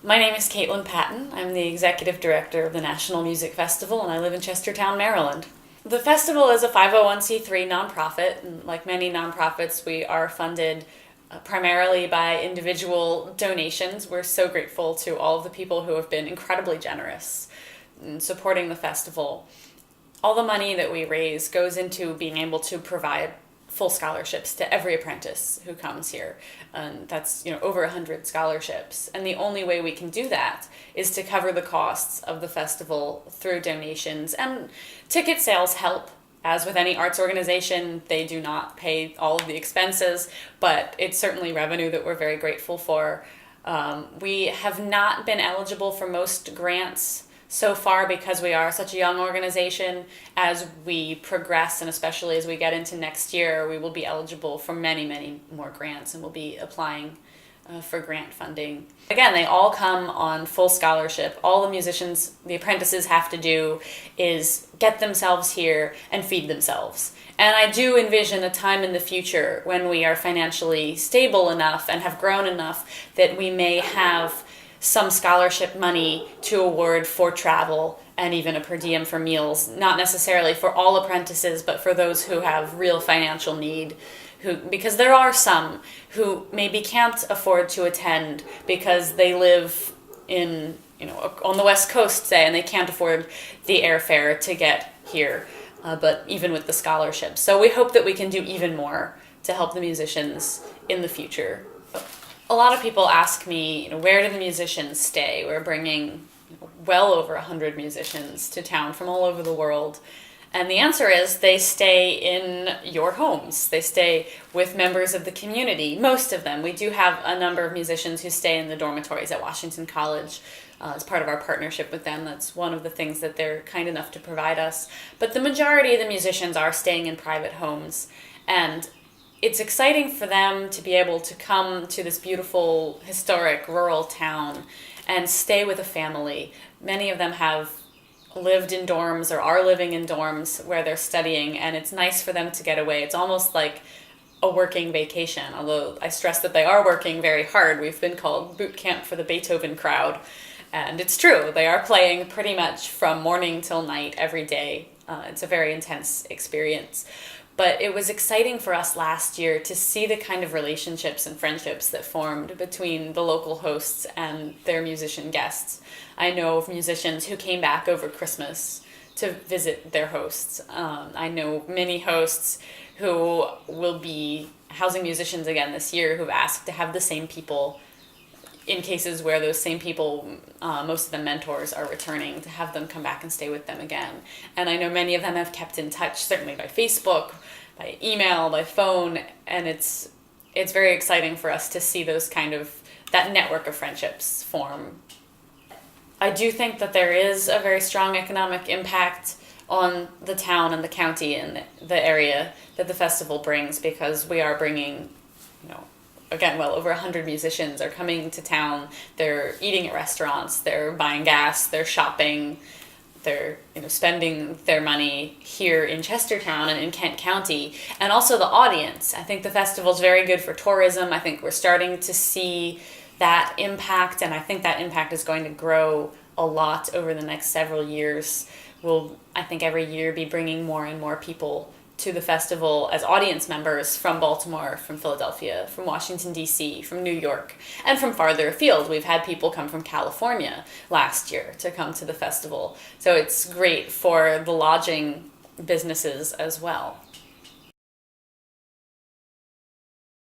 My name is Caitlin Patton. I'm the executive director of the National Music Festival, and I live in Chestertown, Maryland. The festival is a 501c3 nonprofit, and like many nonprofits, we are funded primarily by individual donations. We're so grateful to all of the people who have been incredibly generous in supporting the festival. All the money that we raise goes into being able to provide full scholarships to every apprentice who comes here. And that's, over 100 scholarships. And the only way we can do that is to cover the costs of the festival through donations. And ticket sales help. As with any arts organization, they do not pay all of the expenses, but it's certainly revenue that we're very grateful for. We have not been eligible for most grants so far because we are such a young organization. As we progress, and especially as we get into next year, we will be eligible for many, many more grants, and we'll be applying for grant funding. Again, they all come on full scholarship. All the musicians, the apprentices, have to do is get themselves here and feed themselves. And I do envision a time in the future when we are financially stable enough and have grown enough that we may have some scholarship money to award for travel and even a per diem for meals, not necessarily for all apprentices, but for those who have real financial need. Because there are some who maybe can't afford to attend because they live in, on the West Coast, say, and they can't afford the airfare to get here, but even with the scholarship. So we hope that we can do even more to help the musicians in the future. A lot of people ask me, where do the musicians stay? We're bringing well over 100 musicians to town from all over the world. And the answer is they stay in your homes. They stay with members of the community, most of them. We do have a number of musicians who stay in the dormitories at Washington College as part of our partnership with them. That's one of the things that they're kind enough to provide us. But the majority of the musicians are staying in private homes. And it's exciting for them to be able to come to this beautiful, historic, rural town and stay with a family. Many of them have lived in dorms or are living in dorms where they're studying, and it's nice for them to get away. It's almost like a working vacation, although I stress that they are working very hard. We've been called boot camp for the Beethoven crowd, and it's true. They are playing pretty much from morning till night every day. It's a very intense experience. But it was exciting for us last year to see the kind of relationships and friendships that formed between the local hosts and their musician guests. I know of musicians who came back over Christmas to visit their hosts. I know many hosts who will be housing musicians again this year who've asked to have the same people, in cases where those same people, most of the mentors, are returning, to have them come back and stay with them again. And I know many of them have kept in touch, certainly by Facebook, by email, by phone, and it's very exciting for us to see that network of friendships form. I do think that there is a very strong economic impact on the town and the county and the area that the festival brings, because we are bringing, again, well over 100 musicians are coming to town. They're eating at restaurants, they're buying gas, they're shopping, they're spending their money here in Chestertown and in Kent County. And also the audience. I think the festival's very good for tourism. I think we're starting to see that impact, and I think that impact is going to grow a lot over the next several years. We'll, I think, every year be bringing more and more people to the festival as audience members from Baltimore, from Philadelphia, from Washington, D.C., from New York, and from farther afield. We've had people come from California last year to come to the festival. So it's great for the lodging businesses as well.